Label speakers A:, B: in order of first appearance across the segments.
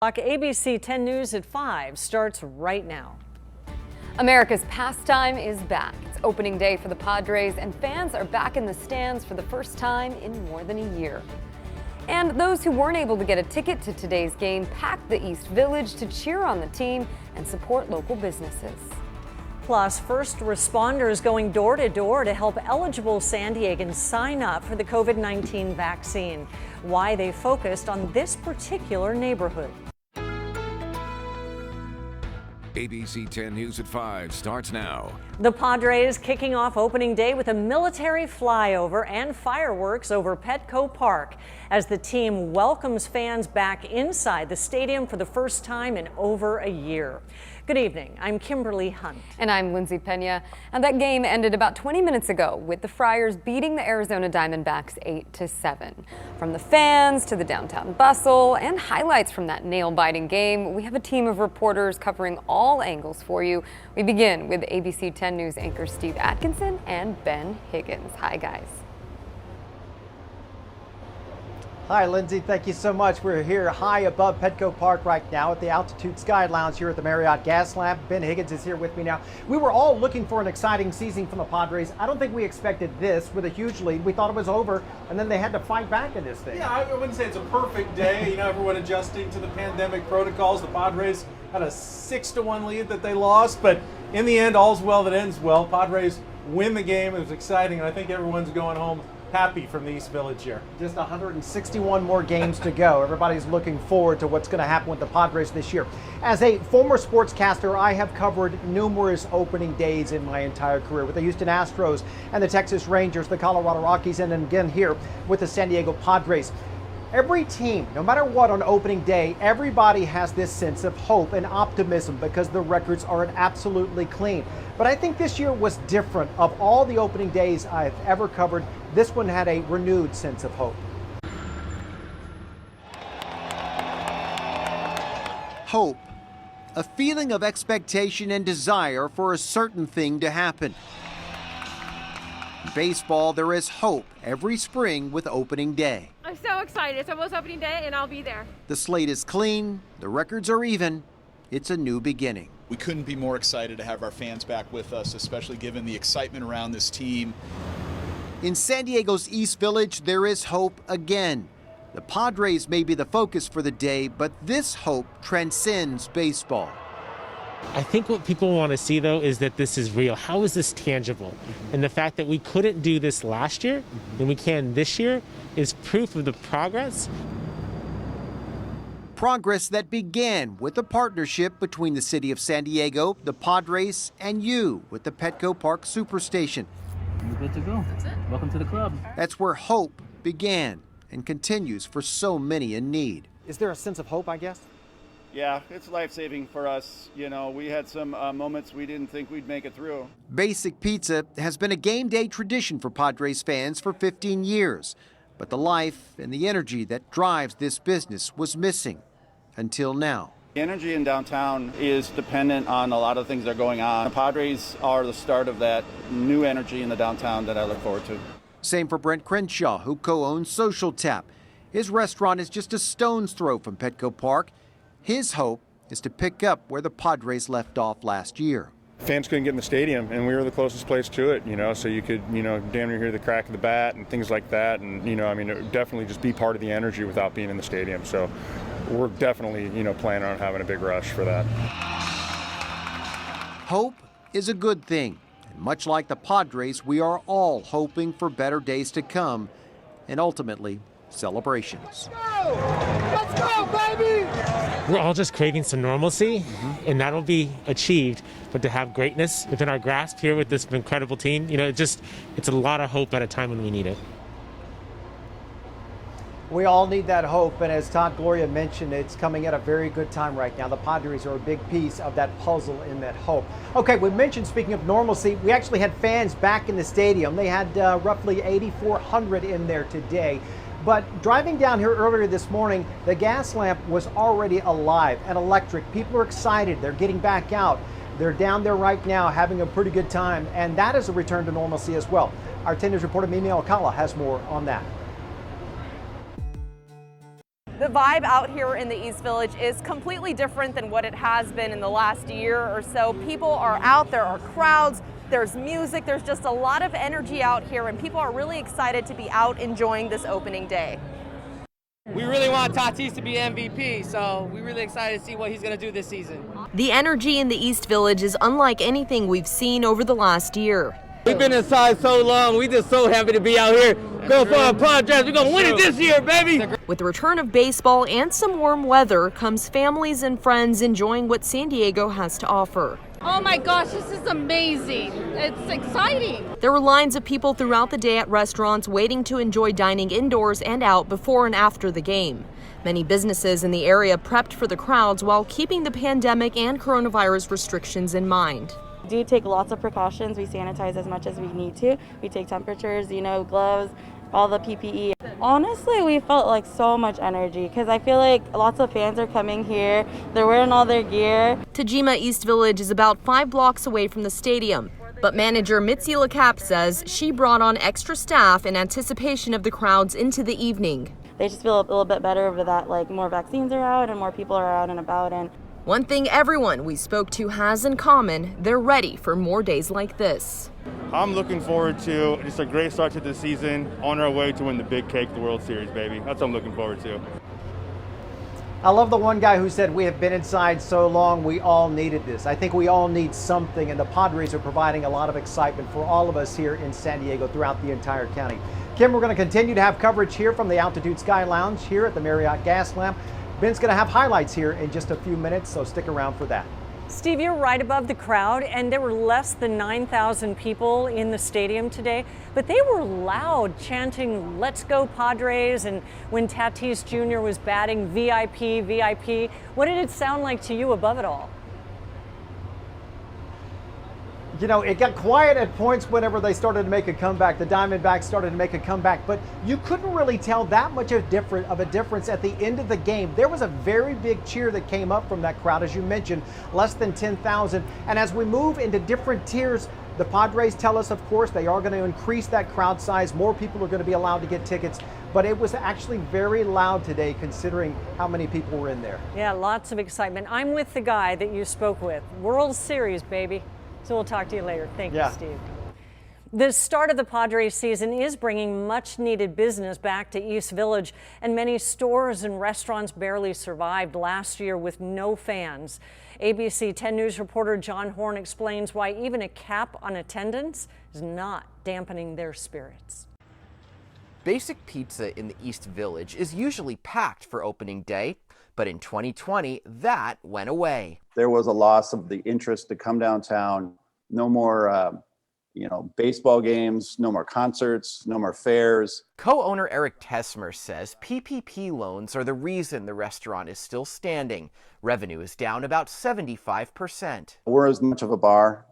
A: ABC 10 News at 5 starts right now.
B: America's pastime is back. It's opening day for the Padres, and fans are back in the stands for the first time in more than a year. And those who weren't able to get a ticket to today's game packed the East Village to cheer on the team and support local businesses.
A: Plus, first responders going door to door to help eligible San Diegans sign up for the COVID-19 vaccine. Why they focused on this particular neighborhood.
C: ABC 10 News at 5 starts now.
A: The Padres kicking off opening day with a military flyover and fireworks over Petco Park as the team welcomes fans back inside the stadium for the first time in over a year. Good evening. I'm Kimberly Hunt.
B: And I'm Lindsay Pena. And that game ended about 20 minutes ago with the Friars beating the Arizona Diamondbacks 8-7. From the fans to the downtown bustle and highlights from that nail-biting game, we have a team of reporters covering all angles for you. We begin with ABC 10 News anchor Steve Atkinson and Ben Higgins. Hi, guys.
D: Hi, Lindsay. Thank you so much. We're here high above Petco Park right now at the Altitude Sky Lounge here at the Marriott Gas Lamp. Ben Higgins is here with me now. We were all looking for an exciting season from the Padres. I don't think we expected this with a huge lead. We thought it was over, and then they had to fight back in this thing.
E: Yeah, I wouldn't say it's a perfect day. You know, everyone adjusting to the pandemic protocols. The Padres had a 6-1 lead that they lost, but in the end, all's well that ends well. Padres win the game. It was exciting, and I think everyone's going home happy from the East Village here.
D: Just 161 more games to go. Everybody's looking forward to what's going to happen with the Padres this year. As a former sportscaster, I have covered numerous opening days in my entire career with the Houston Astros and the Texas Rangers, the Colorado Rockies, and then again here with the San Diego Padres. Every team, no matter what on opening day, everybody has this sense of hope and optimism because the records are absolutely clean. But I think this year was different. Of all the opening days I've ever covered, this one had a renewed sense of hope. Hope, a feeling of expectation and desire for a certain thing to happen. In baseball, there is hope every spring with opening day.
F: I'm so excited. It's almost opening day and I'll be there.
D: The slate is clean, the records are even. It's a new beginning.
G: We couldn't be more excited to have our fans back with us, especially given the excitement around this team.
D: In San Diego's East Village, there is hope again. The Padres may be the focus for the day, but this hope transcends baseball.
H: I think what people want to see, though, is that this is real. How is this tangible? And the fact that we couldn't do this last year and we can this year is proof of the progress. Progress that began with a partnership between the city of San Diego, the Padres, and you with the Petco Park Superstation.
I: You're good to go. That's it. Welcome to the club.
D: That's where hope began and continues for so many in need. Is there a sense of hope, I guess?
J: Yeah, it's life-saving for us. You know, we had some moments we didn't think we'd make it through.
D: Basic Pizza has been a game day tradition for Padres fans for 15 years. But the life and the energy that drives this business was missing until now.
J: The energy in downtown is dependent on a lot of things that are going on. The Padres are the start of that new energy in the downtown that I look forward to.
D: Same for Brent Crenshaw, who co-owns Social Tap. His restaurant is just a stone's throw from Petco Park. His hope is to pick up where the Padres left off last year.
K: Fans couldn't get in the stadium, and we were the closest place to it, so you could, damn near hear the crack of the bat and things like that. And, it would definitely just be part of the energy without being in the stadium. So we're definitely, planning on having a big rush for that.
D: Hope is a good thing. And much like the Padres, we are all hoping for better days to come and ultimately celebrations.
I: Let's go, baby!
H: We're all just craving some normalcy, and that'll be achieved. But to have greatness within our grasp here with this incredible team, it's a lot of hope at a time when we need it.
D: We all need that hope, and as Todd Gloria mentioned, it's coming at a very good time right now. The Padres are a big piece of that puzzle in that hope. Okay, we mentioned, speaking of normalcy, we actually had fans back in the stadium. They had roughly 8,400 in there today. But driving down here earlier this morning, the gas lamp was already alive and electric. People are excited. They're getting back out. They're down there right now having a pretty good time, and that is a return to normalcy as well. Our 10 News reporter Mimi Alcala has more on that.
L: The vibe out here in the East Village is completely different than what it has been in the last year or so. People are out, there are crowds, there's music, there's just a lot of energy out here, and people are really excited to be out enjoying this opening day.
M: We really want Tatis to be MVP, so we're really excited to see what he's going to do this season.
N: The energy in the East Village is unlike anything we've seen over the last year.
M: We've been inside so long, we just so happy to be out here. Go for our Padres, we're going to win it this year, baby!
N: With the return of baseball and some warm weather comes families and friends enjoying what San Diego has to offer.
F: Oh my gosh, this is amazing. It's exciting.
N: There were lines of people throughout the day at restaurants waiting to enjoy dining indoors and out before and after the game. Many businesses in the area prepped for the crowds while keeping the pandemic and coronavirus restrictions in mind.
O: We do take lots of precautions. We sanitize as much as we need to. We take temperatures, gloves, all the PPE. Honestly, we felt like so much energy because I feel like lots of fans are coming here. They're wearing all their gear.
N: Tajima East Village is about 5 blocks away from the stadium, but manager Mitzi LaCap says she brought on extra staff in anticipation of the crowds into the evening.
O: They just feel a little bit better over that, like more vaccines are out and more people are out and about. And
N: one thing everyone we spoke to has in common, they're ready for more days like this.
K: I'm looking forward to just a great start to the season, on our way to win the big cake, the World Series, baby. That's what I'm looking forward to.
D: I love the one guy who said, we have been inside so long, we all needed this. I think we all need something, and the Padres are providing a lot of excitement for all of us here in San Diego throughout the entire county. Kim, we're going to continue to have coverage here from the Altitude Sky Lounge here at the Marriott Gas Lamp. Ben's going to have highlights here in just a few minutes, so stick around for that.
A: Steve, you're right above the crowd, and there were less than 9,000 people in the stadium today, but they were loud, chanting, "Let's go Padres," and when Tatis Jr. was batting, "VIP, VIP." What did it sound like to you above it all?
D: You know, it got quiet at points whenever they started to make a comeback. The Diamondbacks started to make a comeback, but you couldn't really tell that much of a difference at the end of the game. There was a very big cheer that came up from that crowd, as you mentioned, less than 10,000. And as we move into different tiers, the Padres tell us, of course, they are going to increase that crowd size. More people are going to be allowed to get tickets, but it was actually very loud today considering how many people were in there.
A: Yeah, lots of excitement. I'm with the guy that you spoke with. World Series, baby. So we'll talk to you later. Thank you, Steve. The start of the Padres season is bringing much needed business back to East Village, and many stores and restaurants barely survived last year with no fans. ABC 10 News reporter John Horn explains why even a cap on attendance is not dampening their spirits.
P: Basic Pizza in the East Village is usually packed for opening day, but in 2020, that went away.
J: There was a loss of the interest to come downtown. No more, baseball games, no more concerts, no more fairs.
P: Co-owner Eric Tesmer says PPP loans are the reason the restaurant is still standing. Revenue is down about 75%.
J: We're as much of a bar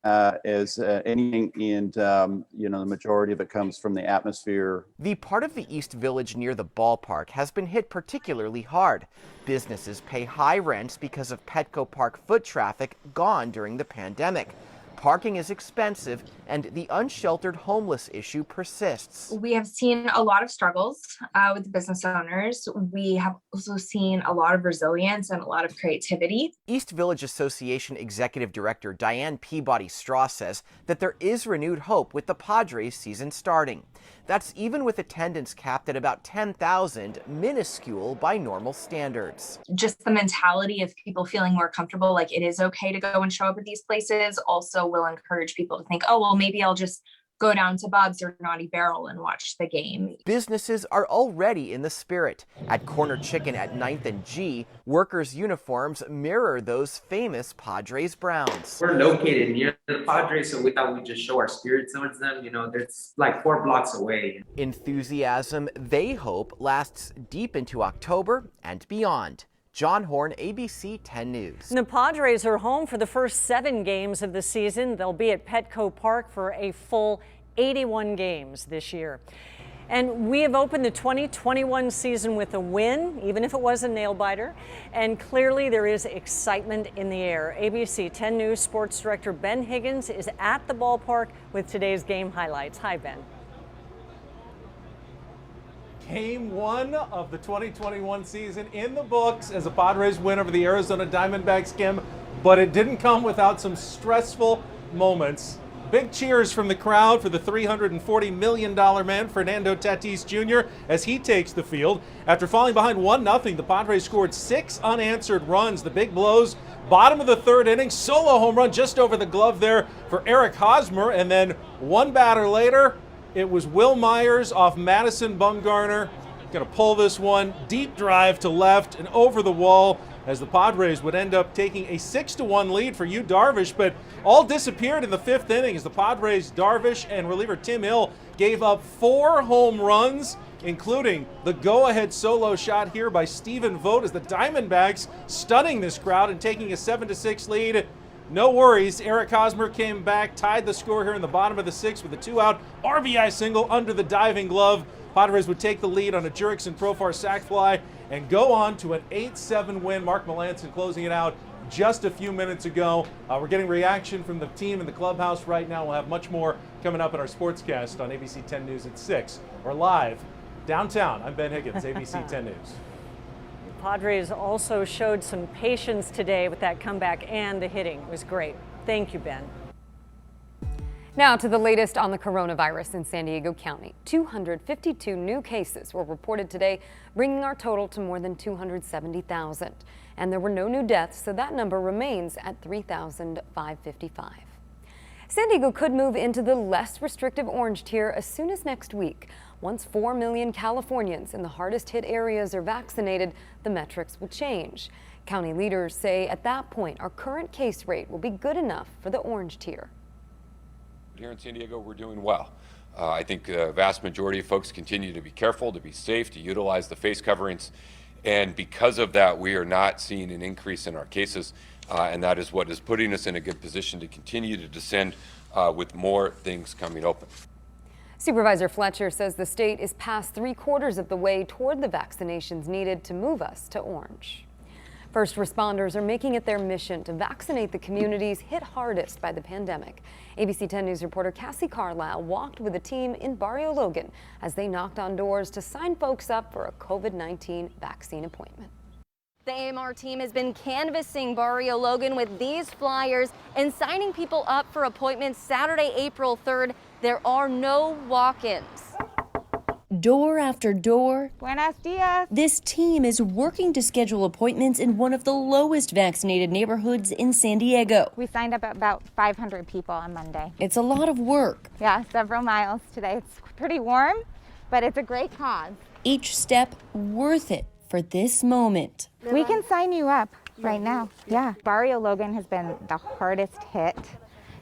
J: as anything, and the majority of it comes from the atmosphere.
P: The part of the East Village near the ballpark has been hit particularly hard. Businesses pay high rents because of Petco Park foot traffic gone during the pandemic. Parking is expensive, and the unsheltered homeless issue persists.
Q: We have seen a lot of struggles with business owners. We have also seen a lot of resilience and a lot of creativity.
P: East Village Association Executive Director Diane Peabody Straw says that there is renewed hope with the Padres season starting. That's even with attendance capped at about 10,000, minuscule by normal standards.
Q: Just the mentality of people feeling more comfortable, like it is okay to go and show up at these places, also will encourage people to think, oh, well, maybe I'll just go down to Bob's or Naughty Barrel and watch the game.
P: Businesses are already in the spirit. At Corner Chicken at 9th and G, workers' uniforms mirror those famous Padres browns.
R: We're located near the Padres, so we thought we'd just show our spirit towards them. That's like 4 blocks away.
P: Enthusiasm, they hope, lasts deep into October and beyond. John Horn, ABC 10 News.
A: The Padres are home for the first 7 games of the season. They'll be at Petco Park for a full 81 games this year. And we have opened the 2021 season with a win, even if it was a nail-biter. And clearly there is excitement in the air. ABC 10 News Sports Director Ben Higgins is at the ballpark with today's game highlights. Hi, Ben.
E: Game 1 of the 2021 season in the books as a Padres win over the Arizona Diamondbacks, Kim, but it didn't come without some stressful moments. Big cheers from the crowd for the $340 million man, Fernando Tatis Jr., as he takes the field. After falling behind 1-0, the Padres scored 6 unanswered runs. The big blows, bottom of the third inning, solo home run just over the glove there for Eric Hosmer, and then one batter later, it was Will Myers off Madison Bumgarner. Going to pull this one, deep drive to left and over the wall, as the Padres would end up taking a 6-1 lead for Yu Darvish, but all disappeared in the 5th inning as the Padres, Darvish, and reliever Tim Hill gave up 4 home runs, including the go-ahead solo shot here by Stephen Vogt as the Diamondbacks stunning this crowd and taking a 7-6 lead. No worries, Eric Hosmer came back, tied the score here in the bottom of the 6th with a 2-out RBI single under the diving glove. Padres would take the lead on a Jurickson Profar sac fly and go on to an 8-7 win. Mark Melancon closing it out just a few minutes ago. We're getting reaction from the team in the clubhouse right now. We'll have much more coming up in our sportscast on ABC 10 News at 6. We're live downtown. I'm Ben Higgins, ABC 10 News.
A: Padres also showed some patience today with that comeback, and the hitting was great. Thank you, Ben.
B: Now to the latest on the coronavirus in San Diego County. 252 new cases were reported today, bringing our total to more than 270,000. And there were no new deaths, so that number remains at 3,555. San Diego could move into the less restrictive orange tier as soon as next week. Once 4 million Californians in the hardest hit areas are vaccinated, the metrics will change. County leaders say at that point, our current case rate will be good enough for the orange tier.
S: Here in San Diego, we're doing well. I think the vast majority of folks continue to be careful, to be safe, to utilize the face coverings. And because of that, we are not seeing an increase in our cases. And that is what is putting us in a good position to continue to descend with more things coming open.
B: Supervisor Fletcher says the state is past 3/4 of the way toward the vaccinations needed to move us to orange. First responders are making it their mission to vaccinate the communities hit hardest by the pandemic. ABC 10 News reporter Cassie Carlisle walked with a team in Barrio Logan as they knocked on doors to sign folks up for a COVID-19 vaccine appointment.
T: The AMR team has been canvassing Barrio Logan with these flyers and signing people up for appointments Saturday, April 3rd. There are no walk-ins.
U: Door after door,
V: Buenos dias.
U: This team is working to schedule appointments in one of the lowest vaccinated neighborhoods in San Diego.
V: We signed up about 500 people on Monday.
U: It's a lot of work.
V: Yeah, several miles today. It's pretty warm, but it's a great cause.
U: Each step worth it for this moment.
V: We can sign you up right now. Yeah. Barrio Logan has been the hardest hit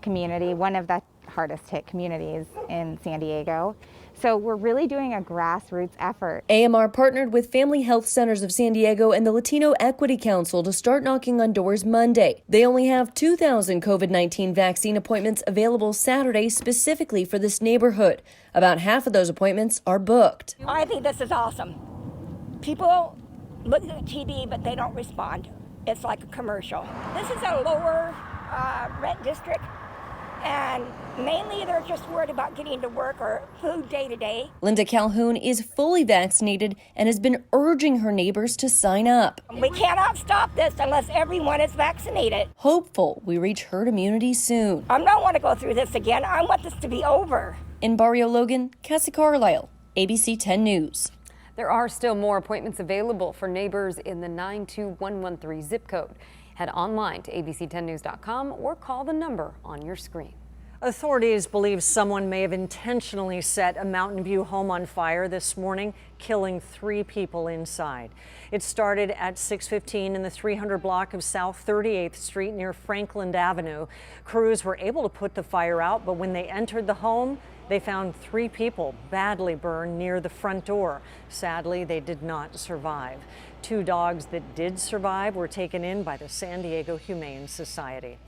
V: community, one of the hardest hit communities in San Diego. So we're really doing a grassroots effort.
U: AMR partnered with Family Health Centers of San Diego and the Latino Equity Council to start knocking on doors Monday. They only have 2,000 COVID-19 vaccine appointments available Saturday specifically for this neighborhood. About half of those appointments are booked.
W: I think this is awesome. People look at the TV, but they don't respond. It's like a commercial. This is a lower rent district. And mainly they're just worried about getting to work or food day to day.
U: Linda Calhoun is fully vaccinated and has been urging her neighbors to sign up.
W: We cannot stop this unless everyone is vaccinated.
U: Hopeful we reach herd immunity soon.
W: I don't want to go through this again. I want this to be over.
U: In Barrio Logan, Cassie Carlisle, ABC 10 News.
B: There are still more appointments available for neighbors in the 92113 zip code. Head online to abc10news.com or call the number on your screen.
A: Authorities believe someone may have intentionally set a Mountain View home on fire this morning, killing 3 people inside. It started at 6:15 in the 300 block of South 38th Street near Franklin Avenue. Crews were able to put the fire out, but when they entered the home, they found 3 people badly burned near the front door. Sadly, they did not survive. 2 dogs that did survive were taken in by the San Diego Humane Society.